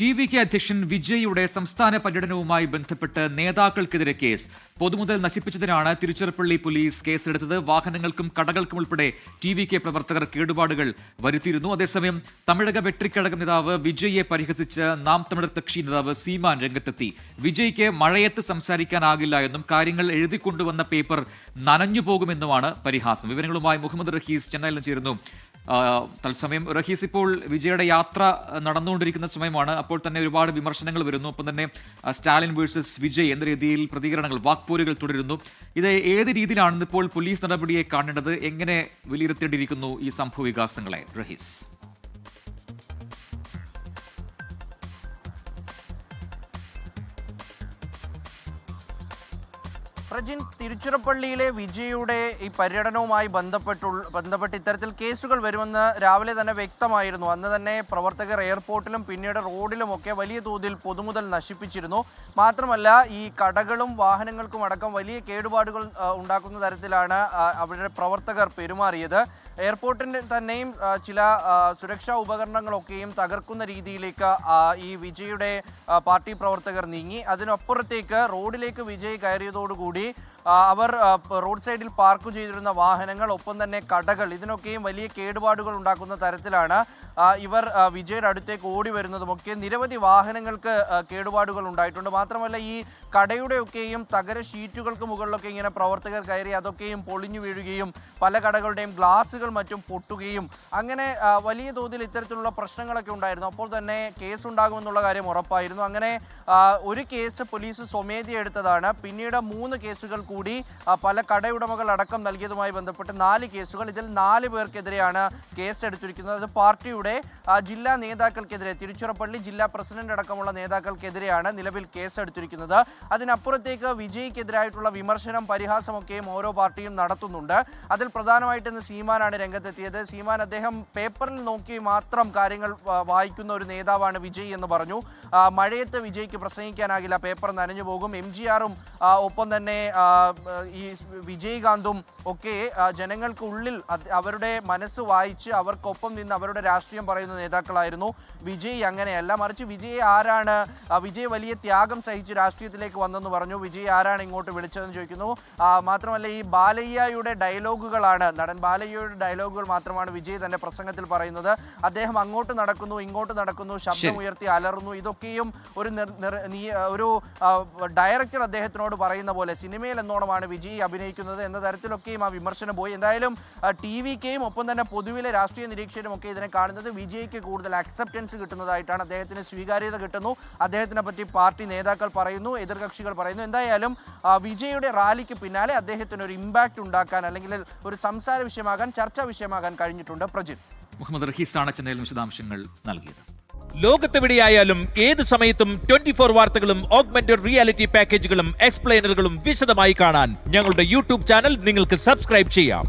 TVK അധ്യക്ഷൻ വിജയുടെ സംസ്ഥാന പര്യടനവുമായി ബന്ധപ്പെട്ട് നേതാക്കൾക്കെതിരെ കേസ്. പൊതുമുതൽ നശിപ്പിച്ചതിനാണ് തിരുച്ചിറപ്പള്ളി പോലീസ് കേസെടുത്തത്. വാഹനങ്ങൾക്കും കടകൾക്കും ഉൾപ്പെടെ TVK പ്രവർത്തകർ കേടുപാടുകൾ വരുത്തിയിരുന്നു. അതേസമയം തമിഴക വെട്രിക്കഴകം നേതാവ് വിജയെ പരിഹസിച്ച് നാം തമിഴർ കക്ഷി നേതാവ് സീമാൻ രംഗത്തെത്തി. വിജയ്ക്ക് മഴയത്ത് സംസാരിക്കാനാകില്ല എന്നും കാര്യങ്ങൾ എഴുതിക്കൊണ്ടുവന്ന പേപ്പർ നനഞ്ഞു പോകുമെന്നുമാണ് പരിഹാസം. വിവരങ്ങളുമായി മുഹമ്മദ് റഹീസ് ചെന്നൈയിൽ നിന്ന് ചേരുന്നു. തത്സമയം റഹീസ്, ഇപ്പോൾ വിജയുടെ യാത്ര നടന്നുകൊണ്ടിരിക്കുന്ന സമയമാണ്. അപ്പോൾ തന്നെ ഒരുപാട് വിമർശനങ്ങൾ വരുന്നു. ഒപ്പം തന്നെ സ്റ്റാലിൻ വേഴ്സസ് വിജയ് എന്ന രീതിയിൽ പ്രതികരണങ്ങൾ, വാക്പോരുകൾ തുടരുന്നു. ഇത് ഏത് രീതിയിലാണ് ഇപ്പോൾ പോലീസ് നടപടിയെ കാണേണ്ടത്? എങ്ങനെ വിലയിരുത്തേണ്ടിയിരിക്കുന്നു ഈ സംഭവ വികാസങ്ങളെ റഹീസ്? പ്രജിൻ, തിരുച്ചിറപ്പള്ളിയിലെ വിജയുടെ ഈ പര്യടനവുമായി ബന്ധപ്പെട്ട് ഇത്തരത്തിൽ കേസുകൾ വരുമെന്ന് രാവിലെ തന്നെ വ്യക്തമായിരുന്നു. അന്ന് തന്നെ പ്രവർത്തകർ എയർപോർട്ടിലും പിന്നീട് റോഡിലുമൊക്കെ വലിയ തോതിൽ പൊതുമുതൽ നശിപ്പിച്ചിരുന്നു. മാത്രമല്ല, ഈ കടകളും വാഹനങ്ങൾക്കും അടക്കം വലിയ കേടുപാടുകൾ ഉണ്ടാക്കുന്ന തരത്തിലാണ് അവരുടെ പ്രവർത്തകർ പെരുമാറിയത്. എയർപോർട്ടിൻ്റെ തന്നെയും ചില സുരക്ഷാ ഉപകരണങ്ങളൊക്കെയും തകർക്കുന്ന രീതിയിലേക്ക് ഈ വിജയുടെ പാർട്ടി പ്രവർത്തകർ നീങ്ങി. അതിനപ്പുറത്തേക്ക് റോഡിലേക്ക് വിജയ് കയറിയതോടുകൂടി അവർ റോഡ് സൈഡിൽ പാർക്ക് ചെയ്തിരുന്ന വാഹനങ്ങൾ, ഒപ്പം തന്നെ കടകൾ, ഇതിനൊക്കെയും വലിയ കേടുപാടുകൾ ഉണ്ടാക്കുന്ന തരത്തിലാണ് ഇവർ വിജയുടെ അടുത്തേക്ക് ഓടി വരുന്നതുമൊക്കെ. നിരവധി വാഹനങ്ങൾക്ക് കേടുപാടുകൾ ഉണ്ടായിട്ടുണ്ട്. മാത്രമല്ല, ഈ കടയുടെയൊക്കെയും തകര ഷീറ്റുകൾക്ക് മുകളിലൊക്കെ ഇങ്ങനെ പ്രവർത്തകർ കയറി അതൊക്കെയും പൊളിഞ്ഞു വീഴുകയും പല കടകളുടെയും ഗ്ലാസുകൾ മറ്റും പൊട്ടുകയും അങ്ങനെ വലിയ തോതിൽ ഇത്തരത്തിലുള്ള പ്രശ്നങ്ങളൊക്കെ ഉണ്ടായിരുന്നു. അപ്പോൾ തന്നെ കേസ് ഉണ്ടാകുമെന്നുള്ള കാര്യം ഉറപ്പായിരുന്നു. അങ്ങനെ ഒരു കേസ് പോലീസ് സ്വമേധയ എടുത്തതാണ്. പിന്നീട് 3 കേസുകൾ കൂടി പല കടയുടമകൾ അടക്കം നൽകിയതുമായി ബന്ധപ്പെട്ട് 4 കേസുകൾ. ഇതിൽ 4 പേർക്കെതിരെയാണ് കേസ് എടുത്തിരിക്കുന്നത്. അത് പാർട്ടിയുടെ ജില്ലാ നേതാക്കൾക്കെതിരെ, തിരുച്ചിറപ്പള്ളി ജില്ലാ പ്രസിഡന്റ് അടക്കമുള്ള നേതാക്കൾക്കെതിരെയാണ് നിലവിൽ കേസ് എടുത്തിരിക്കുന്നത്. അതിനപ്പുറത്തേക്ക് വിജയ്ക്കെതിരായിട്ടുള്ള വിമർശനം, പരിഹാസമൊക്കെയും ഓരോ പാർട്ടിയും നടത്തുന്നുണ്ട്. അതിൽ പ്രധാനമായിട്ട് ഇന്ന് സീമാനാണ് രംഗത്തെത്തിയത്. സീമാൻ, അദ്ദേഹം പേപ്പറിൽ നോക്കി മാത്രം കാര്യങ്ങൾ വായിക്കുന്ന ഒരു നേതാവാണ് വിജയ് എന്ന് പറഞ്ഞു. മഴയത്ത് വിജയ്ക്ക് പ്രസംഗിക്കാനാകില്ല, പേപ്പർ നനഞ്ഞു പോകും. MGRും ഒപ്പം തന്നെ ഈ വിജയകാന്തും ഒക്കെ ജനങ്ങൾക്ക് ഉള്ളിൽ അവരുടെ മനസ്സ് വായിച്ച് അവർക്കൊപ്പം നിന്ന് അവരുടെ രാഷ്ട്രീയം പറയുന്ന നേതാക്കളായിരുന്നു. വിജയ് അങ്ങനെയല്ല, മറിച്ച് വിജയ് ആരാണ്, വിജയ് വലിയ ത്യാഗം സഹിച്ച് രാഷ്ട്രീയത്തിലേക്ക് വന്നെന്ന് പറഞ്ഞു. വിജയ് ആരാണ് ഇങ്ങോട്ട് വിളിച്ചതെന്ന് ചോദിക്കുന്നു. മാത്രമല്ല, ഈ ബാലയ്യയുടെ ഡയലോഗുകളാണ്, നടൻ ബാലയ്യയുടെ ഡയലോഗുകൾ മാത്രമാണ് വിജയ് തന്റെ പ്രസംഗത്തിൽ പറയുന്നത്. അദ്ദേഹം അങ്ങോട്ട് നടക്കുന്നു, ഇങ്ങോട്ട് നടക്കുന്നു, ശബ്ദമുയർത്തി അലറുന്നു. ഇതൊക്കെയും ഒരു ഡയറക്ടർ അദ്ദേഹത്തിനോട് പറയുന്ന പോലെ സിനിമയിൽ എന്നോണമാണ് വിജയ് അഭിനയിക്കുന്നത് എന്ന തരത്തിലൊക്കെയും ആ വിമർശനം പോയി. എന്തായാലും TVKയും ഒപ്പം തന്നെ പൊതുവിലെ രാഷ്ട്രീയ നിരീക്ഷകരും ഒക്കെ ഇതിനെ കാണുന്നത് വിജയ്ക്ക് കൂടുതൽ അക്സെപ്റ്റൻസ് കിട്ടുന്നതായിട്ടാണ്. അദ്ദേഹത്തിന് സ്വീകാര്യത കിട്ടുന്നു. അദ്ദേഹത്തിനെ പറ്റി പാർട്ടി നേതാക്കൾ പറയുന്നു, എതിർകക്ഷികൾ പറയുന്നു. എന്തായാലും വിജയുടെ റാലിക്ക് പിന്നാലെ അദ്ദേഹത്തിന് ഒരു ഇമ്പാക്റ്റ് ഉണ്ടാക്കാൻ, അല്ലെങ്കിൽ ഒരു സംസാര വിഷയമാകാൻ, ചർച്ചാ വിഷയമാകാൻ കഴിഞ്ഞിട്ടുണ്ട്. പ്രജിൻ, മുഹമ്മദ് റഹീസാണ് ചെന്നൈയിൽ വിശദാംശങ്ങൾ നൽകിയത്. ലോകത്തെവിടെയായാലും ഏത് സമയത്തും 24 വാർത്തകളും ഓഗ്മെന്റഡ് റിയാലിറ്റി പാക്കേജുകളും എക്സ്പ്ലെയിനറുകളും വിശദമായി കാണാൻ ഞങ്ങളുടെ YouTube ചാനൽ നിങ്ങൾക്ക് സബ്സ്ക്രൈബ് ചെയ്യാം.